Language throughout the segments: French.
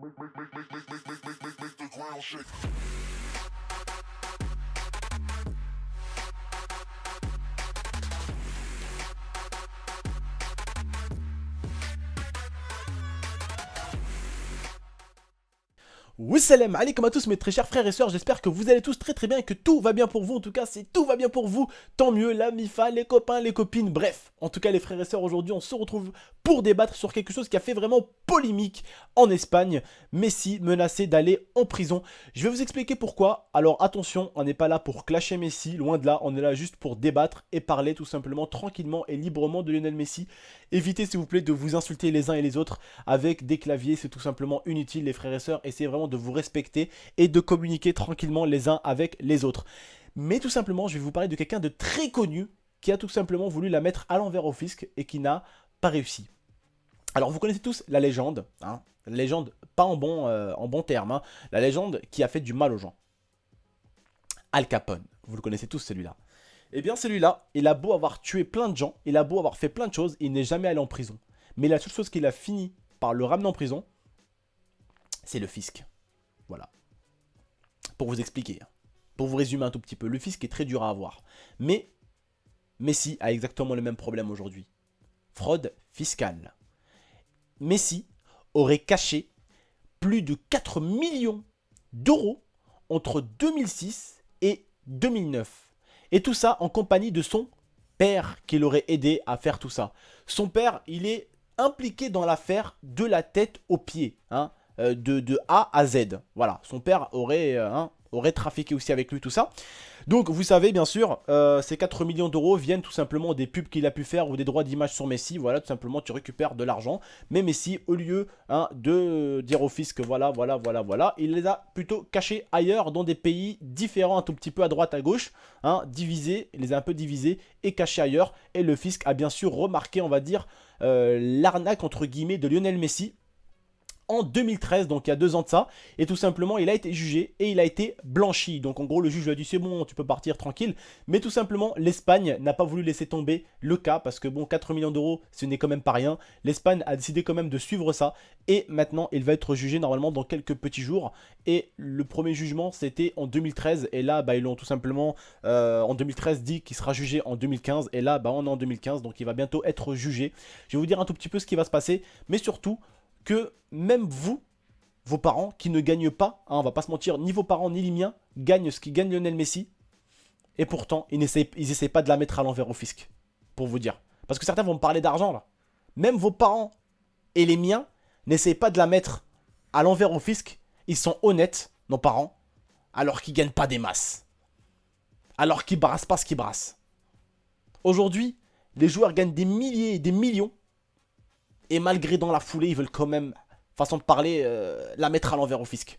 Make the ground shake. Wassalam alaikum à tous mes très chers frères et sœurs, j'espère que vous allez tous très bien et que tout va bien pour vous. En tout cas, si tout va bien pour vous, tant mieux, la MIFA, les copains, les copines, bref. En tout cas les frères et sœurs, aujourd'hui on se retrouve pour débattre sur quelque chose qui a fait vraiment polémique en Espagne. Messi menacé d'aller en prison. Je vais vous expliquer pourquoi. Alors attention, on n'est pas là pour clasher Messi, loin de là, on est là juste pour débattre et parler tout simplement tranquillement et librement de Lionel Messi. Évitez s'il vous plaît de vous insulter les uns et les autres avec des claviers, c'est tout simplement inutile les frères et sœurs. Essayez vraiment de vous respecter et de communiquer tranquillement les uns avec les autres. Mais tout simplement, je vais vous parler de quelqu'un de très connu qui a tout simplement voulu la mettre à l'envers au fisc et qui n'a pas réussi. Alors vous connaissez tous la légende, hein, la légende pas en bon terme, hein, la légende qui a fait du mal aux gens. Al Capone, vous le connaissez tous celui-là. Eh bien celui-là, il a beau avoir tué plein de gens, il a beau avoir fait plein de choses, il n'est jamais allé en prison. Mais la seule chose qu'il a fini par le ramener en prison, c'est le fisc. Voilà. Pour vous expliquer, pour vous résumer un tout petit peu, le fisc est très dur à avoir. Mais Messi a exactement le même problème aujourd'hui. Fraude fiscale. Messi aurait caché plus de 4 millions d'euros entre 2006 et 2009. Et tout ça en compagnie de son père qui l'aurait aidé à faire tout ça. Son père, il est impliqué dans l'affaire de la tête aux pieds, hein, de A à Z. Voilà, son père aurait trafiqué aussi avec lui tout ça. Donc vous savez bien sûr, ces 4 millions d'euros viennent tout simplement des pubs qu'il a pu faire ou des droits d'image sur Messi. Voilà, tout simplement tu récupères de l'argent. Mais Messi, au lieu de dire au fisc voilà, il les a plutôt cachés ailleurs dans des pays différents, un tout petit peu à droite, à gauche, divisés, il les a un peu divisés et cachés ailleurs. Et le fisc a bien sûr remarqué, on va dire, l'arnaque entre guillemets de Lionel Messi en 2013, donc il y a 2 ans de ça, et tout simplement il a été jugé et il a été blanchi. Donc en gros le juge lui a dit c'est bon, tu peux partir tranquille, mais tout simplement l'Espagne n'a pas voulu laisser tomber le cas, parce que bon, 4 millions d'euros ce n'est quand même pas rien. L'Espagne a décidé quand même de suivre ça, et maintenant il va être jugé normalement dans quelques petits jours. Et le premier jugement c'était en 2013, et là bah, ils l'ont tout simplement en 2013 dit qu'il sera jugé en 2015, et là bah, on est en 2015, donc il va bientôt être jugé. Je vais vous dire un tout petit peu ce qui va se passer, mais surtout que même vous, vos parents qui ne gagnent pas, on va pas se mentir, ni vos parents ni les miens gagnent ce qui gagne Lionel Messi, et pourtant ils essayent pas de la mettre à l'envers au fisc, pour vous dire. Parce que certains vont me parler d'argent là. Même vos parents et les miens n'essayent pas de la mettre à l'envers au fisc, ils sont honnêtes, nos parents, alors qu'ils gagnent pas des masses. Alors qu'ils brassent pas ce qu'ils brassent. Aujourd'hui, les joueurs gagnent des milliers et des millions, et malgré dans la foulée, ils veulent quand même, façon de parler, la mettre à l'envers au fisc.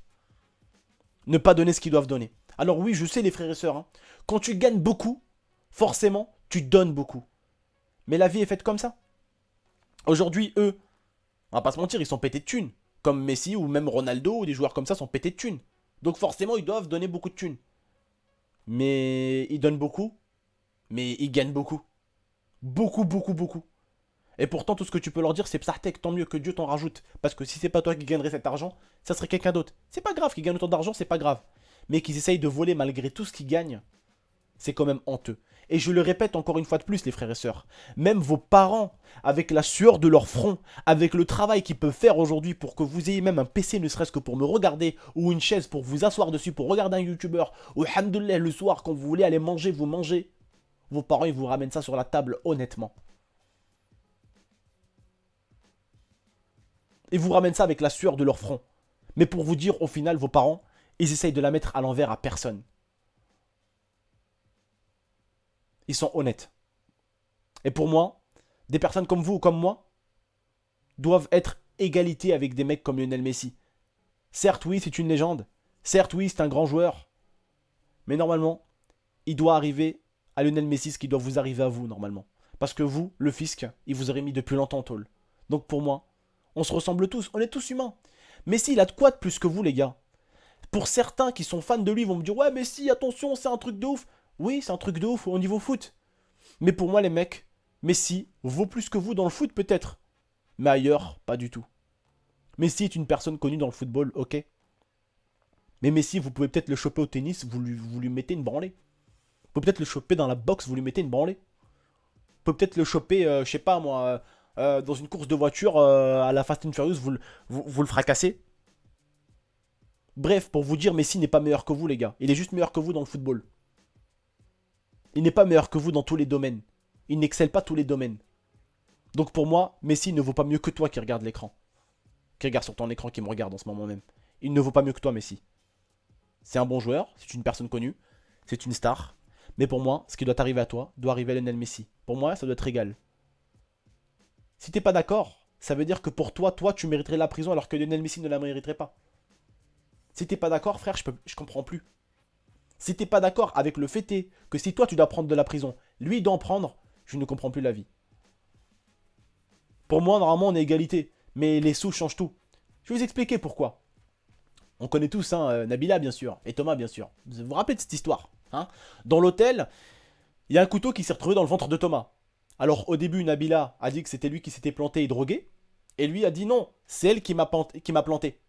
Ne pas donner ce qu'ils doivent donner. Alors oui, je sais les frères et sœurs, hein, quand tu gagnes beaucoup, forcément, tu donnes beaucoup. Mais la vie est faite comme ça. Aujourd'hui, eux, on va pas se mentir, ils sont pétés de thunes. Comme Messi ou même Ronaldo ou des joueurs comme ça sont pétés de thunes. Donc forcément, ils doivent donner beaucoup de thunes. Mais ils donnent beaucoup, mais ils gagnent beaucoup. Beaucoup. Et pourtant, tout ce que tu peux leur dire, c'est Psartek, tant mieux que Dieu t'en rajoute. Parce que si c'est pas toi qui gagnerais cet argent, ça serait quelqu'un d'autre. C'est pas grave qu'ils gagnent autant d'argent, c'est pas grave. Mais qu'ils essayent de voler malgré tout ce qu'ils gagnent, c'est quand même honteux. Et je le répète encore une fois de plus, les frères et sœurs, même vos parents, avec la sueur de leur front, avec le travail qu'ils peuvent faire aujourd'hui pour que vous ayez même un PC, ne serait-ce que pour me regarder, ou une chaise pour vous asseoir dessus, pour regarder un youtubeur, ou alhamdoulilah, le soir, quand vous voulez aller manger, vous mangez. Vos parents, ils vous ramènent ça sur la table, honnêtement. Et vous ramènent ça avec la sueur de leur front. Mais pour vous dire, au final, vos parents, ils essayent de la mettre à l'envers à personne. Ils sont honnêtes. Et pour moi, des personnes comme vous ou comme moi doivent être égalité avec des mecs comme Lionel Messi. Certes, oui, c'est une légende. Certes, oui, c'est un grand joueur. Mais normalement, il doit arriver à Lionel Messi ce qui doit vous arriver à vous, normalement. Parce que vous, le fisc, il vous aurait mis depuis longtemps en tôle. Donc pour moi, on se ressemble tous, on est tous humains. Messi, il a de quoi de plus que vous, les gars? Pour certains qui sont fans de lui, vont me dire, ouais, Messi, attention, c'est un truc de ouf. Oui, c'est un truc de ouf au niveau foot. Mais pour moi, les mecs, Messi vaut plus que vous dans le foot, peut-être. Mais ailleurs, pas du tout. Messi est une personne connue dans le football, ok. Mais Messi, vous pouvez peut-être le choper au tennis, vous lui mettez une branlée. Vous pouvez peut-être le choper dans la boxe, vous lui mettez une branlée. Vous pouvez peut-être le choper, je sais pas moi, dans une course de voiture à la Fast and Furious, vous le fracassez. Bref, pour vous dire, Messi n'est pas meilleur que vous, les gars. Il est juste meilleur que vous dans le football. Il n'est pas meilleur que vous dans tous les domaines. Il n'excelle pas tous les domaines. Donc pour moi, Messi ne vaut pas mieux que toi qui regarde l'écran. Qui regarde sur ton écran, qui me regarde en ce moment même. Il ne vaut pas mieux que toi, Messi. C'est un bon joueur, c'est une personne connue, c'est une star. Mais pour moi, ce qui doit arriver à toi, doit arriver à Lionel Messi. Pour moi, ça doit être égal. Si t'es pas d'accord, ça veut dire que pour toi, tu mériterais la prison alors que Lionel Messi ne la mériterait pas. Si t'es pas d'accord, frère, je comprends plus. Si t'es pas d'accord avec le fait est que si toi tu dois prendre de la prison, lui il doit en prendre, je ne comprends plus la vie. Pour moi, normalement, on est égalité. Mais les sous changent tout. Je vais vous expliquer pourquoi. On connaît tous, hein, Nabila, bien sûr. Et Thomas, bien sûr. Vous vous rappelez de cette histoire, hein? Dans l'hôtel, il y a un couteau qui s'est retrouvé dans le ventre de Thomas. Alors, au début, Nabila a dit que c'était lui qui s'était planté et drogué. Et lui a dit non, c'est elle qui m'a planté.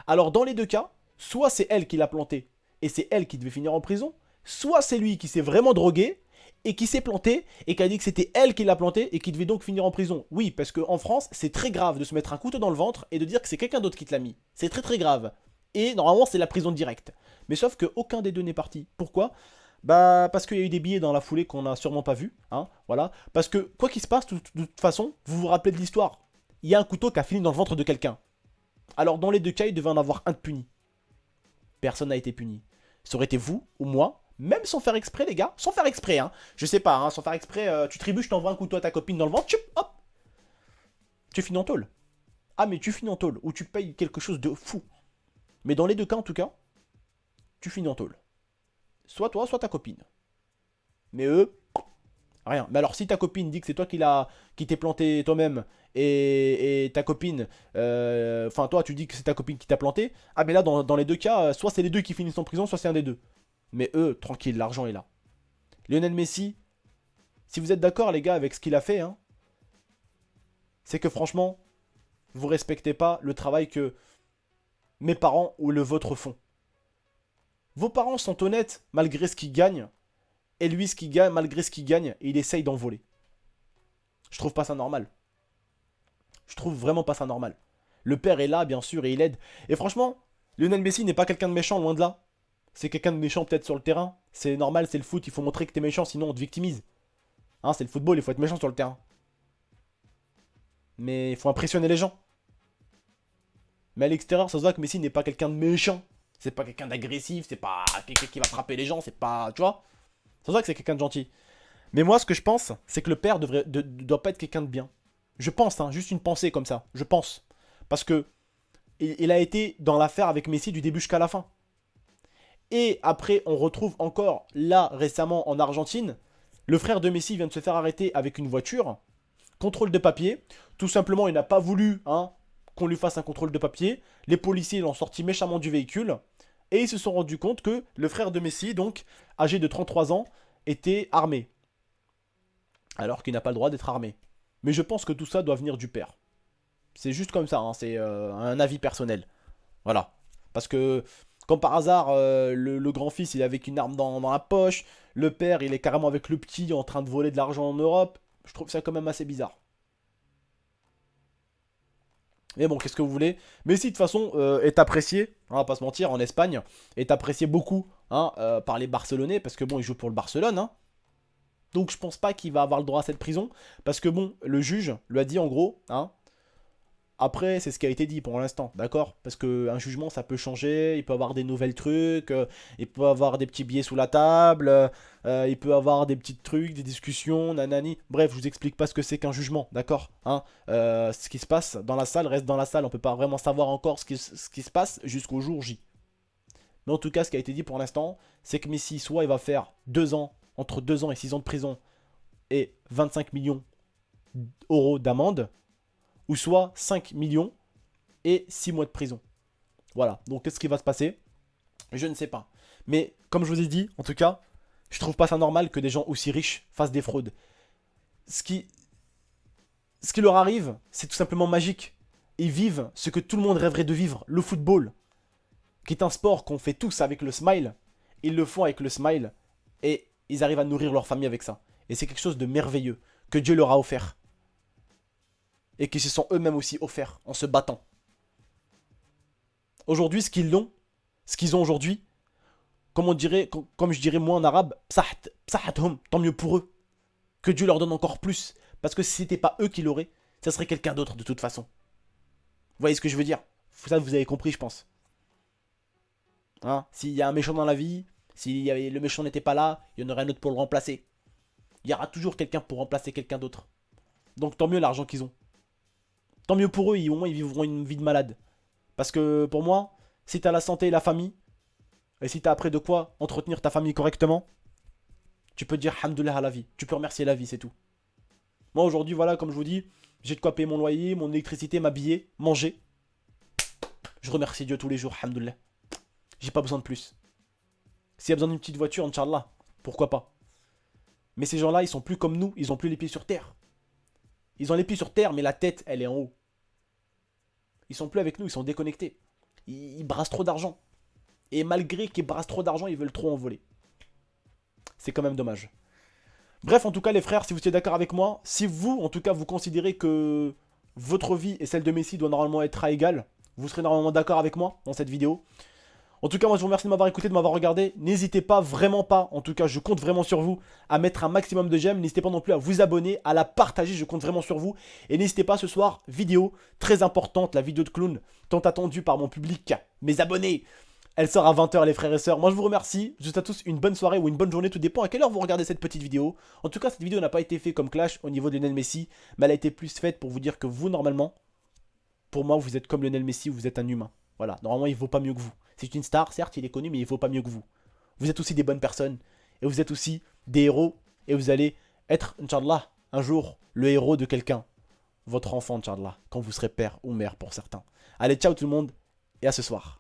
Alors, dans les deux cas, soit c'est elle qui l'a planté et c'est elle qui devait finir en prison, soit c'est lui qui s'est vraiment drogué et qui s'est planté et qui a dit que c'était elle qui l'a planté et qui devait donc finir en prison. Oui, parce qu'en France, c'est très grave de se mettre un couteau dans le ventre et de dire que c'est quelqu'un d'autre qui te l'a mis. C'est très très grave. Et normalement, c'est la prison directe. Mais sauf qu'aucun des deux n'est parti. Pourquoi? Bah, parce qu'il y a eu des billets dans la foulée qu'on n'a sûrement pas vu, hein, voilà. Parce que, quoi qu'il se passe, de toute façon, vous vous rappelez de l'histoire. Il y a un couteau qui a fini dans le ventre de quelqu'un. Alors, dans les deux cas, il devait en avoir un de puni. Personne n'a été puni. Ça aurait été vous ou moi, même sans faire exprès, les gars, sans faire exprès, hein. Je sais pas, hein, sans faire exprès, tu trébuches, t'envoies un couteau à ta copine dans le ventre, tchup, hop. Tu finis en tôle. Ah, mais tu finis en tôle, ou tu payes quelque chose de fou. Mais dans les deux cas, en tout cas, tu finis en tôle. Soit toi, soit ta copine. Mais eux, rien. Mais alors, si ta copine dit que c'est toi qui t'es planté toi-même, et ta copine, enfin toi, tu dis que c'est ta copine qui t'a planté, ah, mais là, dans les deux cas, soit c'est les deux qui finissent en prison, soit c'est un des deux. Mais eux, tranquille, l'argent est là. Lionel Messi, si vous êtes d'accord, les gars, avec ce qu'il a fait, hein, c'est que franchement, vous respectez pas le travail que mes parents ou le vôtre font. Vos parents sont honnêtes malgré ce qu'ils gagnent. Et lui, ce qu'il gagne, malgré ce qu'il gagne, il essaye d'en voler. Je trouve pas ça normal. Je trouve vraiment pas ça normal. Le père est là, bien sûr, et il aide. Et franchement, Lionel Messi n'est pas quelqu'un de méchant, loin de là. C'est quelqu'un de méchant peut-être sur le terrain. C'est normal, c'est le foot, il faut montrer que t'es méchant, sinon on te victimise. Hein, c'est le football, il faut être méchant sur le terrain. Mais il faut impressionner les gens. Mais à l'extérieur, ça se voit que Messi n'est pas quelqu'un de méchant. C'est pas quelqu'un d'agressif, c'est pas quelqu'un qui va frapper les gens, c'est pas... Tu vois? Ça se voit que c'est quelqu'un de gentil. Mais moi, ce que je pense, c'est que le père doit pas être quelqu'un de bien. Je pense, hein, juste une pensée comme ça. Je pense. Parce que il a été dans l'affaire avec Messi du début jusqu'à la fin. Et après, on retrouve encore, là, récemment, en Argentine, le frère de Messi vient de se faire arrêter avec une voiture. Contrôle de papier. Tout simplement, il n'a pas voulu, hein, qu'on lui fasse un contrôle de papier. Les policiers l'ont sorti méchamment du véhicule. Et ils se sont rendus compte que le frère de Messi, donc âgé de 33 ans, était armé. Alors qu'il n'a pas le droit d'être armé. Mais je pense que tout ça doit venir du père. C'est juste comme ça, hein, c'est un avis personnel. Voilà. Parce que, comme par hasard, le grand-fils, il est avec une arme dans la poche. Le père, il est carrément avec le petit en train de voler de l'argent en Europe. Je trouve ça quand même assez bizarre. Mais bon, qu'est-ce que vous voulez? Messi, de toute façon, est apprécié, hein, on va pas se mentir, en Espagne, est apprécié beaucoup, hein, par les Barcelonais, parce que bon, il joue pour le Barcelone, hein. Donc je pense pas qu'il va avoir le droit à cette prison, parce que bon, le juge lui a dit en gros, hein, après, c'est ce qui a été dit pour l'instant, d'accord? Parce qu'un jugement, ça peut changer, il peut avoir des nouvelles trucs, il peut avoir des petits billets sous la table, il peut avoir des petits trucs, des discussions, nanani. Bref, je vous explique pas ce que c'est qu'un jugement, d'accord? Hein, ce qui se passe dans la salle reste dans la salle, on peut pas vraiment savoir encore ce qui se passe jusqu'au jour J. Mais en tout cas, ce qui a été dit pour l'instant, c'est que Messi, soit il va faire 2 ans, entre 2 ans et 6 ans de prison, et 25 millions d'euros d'amende, ou soit 5 millions et 6 mois de prison. Voilà, donc qu'est-ce qui va se passer? Je ne sais pas. Mais comme je vous ai dit, en tout cas, je trouve pas ça normal que des gens aussi riches fassent des fraudes. Ce qui leur arrive, c'est tout simplement magique. ils vivent ce que tout le monde rêverait de vivre, le football, qui est un sport qu'on fait tous avec le smile. Ils le font avec le smile et ils arrivent à nourrir leur famille avec ça. Et c'est quelque chose de merveilleux que Dieu leur a offert. Et qu'ils se sont eux-mêmes aussi offerts en se battant. Aujourd'hui, ce qu'ils ont aujourd'hui, comme je dirais moi en arabe, psahathum, tant mieux pour eux. Que Dieu leur donne encore plus. Parce que si c'était pas eux qui l'auraient, ça serait quelqu'un d'autre de toute façon. Vous voyez ce que je veux dire? Ça, vous avez compris, je pense. Hein, s'il y a un méchant dans la vie, si le méchant n'était pas là, il y en aurait un autre pour le remplacer. Il y aura toujours quelqu'un pour remplacer quelqu'un d'autre. Donc tant mieux l'argent qu'ils ont. Tant mieux pour eux, au moins ils vivront une vie de malade. Parce que pour moi, si t'as la santé et la famille, et si t'as après de quoi entretenir ta famille correctement, tu peux dire hamdoulilah à la vie. Tu peux remercier la vie, c'est tout. Moi aujourd'hui, voilà, comme je vous dis, j'ai de quoi payer mon loyer, mon électricité, m'habiller, manger. Je remercie Dieu tous les jours, hamdoulilah. J'ai pas besoin de plus. S'il y a besoin d'une petite voiture, Inch'Allah, pourquoi pas. Mais ces gens-là, ils sont plus comme nous, ils ont plus les pieds sur terre. Ils ont les pieds sur terre, mais la tête, elle est en haut. Ils sont plus avec nous, ils sont déconnectés. Ils brassent trop d'argent. Et malgré qu'ils brassent trop d'argent, ils veulent trop en voler. C'est quand même dommage. Bref, en tout cas, les frères, si vous êtes d'accord avec moi, si vous, en tout cas, vous considérez que votre vie et celle de Messi doit normalement être à égale, vous serez normalement d'accord avec moi dans cette vidéo. En tout cas, moi, je vous remercie de m'avoir écouté, de m'avoir regardé. N'hésitez pas, vraiment pas, en tout cas, je compte vraiment sur vous, à mettre un maximum de j'aime. N'hésitez pas non plus à vous abonner, à la partager, je compte vraiment sur vous. Et n'hésitez pas, ce soir, vidéo très importante, la vidéo de clown, tant attendue par mon public, mes abonnés. Elle sort à 20 h, les frères et sœurs. Moi, je vous remercie. Je vous souhaite à tous une bonne soirée ou une bonne journée. Tout dépend à quelle heure vous regardez cette petite vidéo. En tout cas, cette vidéo n'a pas été faite comme clash au niveau de Lionel Messi, mais elle a été plus faite pour vous dire que vous, normalement, pour moi, vous êtes comme Lionel Messi, vous êtes un humain. Voilà, normalement, il vaut pas mieux que vous. C'est une star, certes, il est connu, mais il vaut pas mieux que vous. Vous êtes aussi des bonnes personnes, et vous êtes aussi des héros, et vous allez être, Inch'Allah, un jour, le héros de quelqu'un. Votre enfant, Inch'Allah, quand vous serez père ou mère pour certains. Allez, ciao tout le monde, et à ce soir.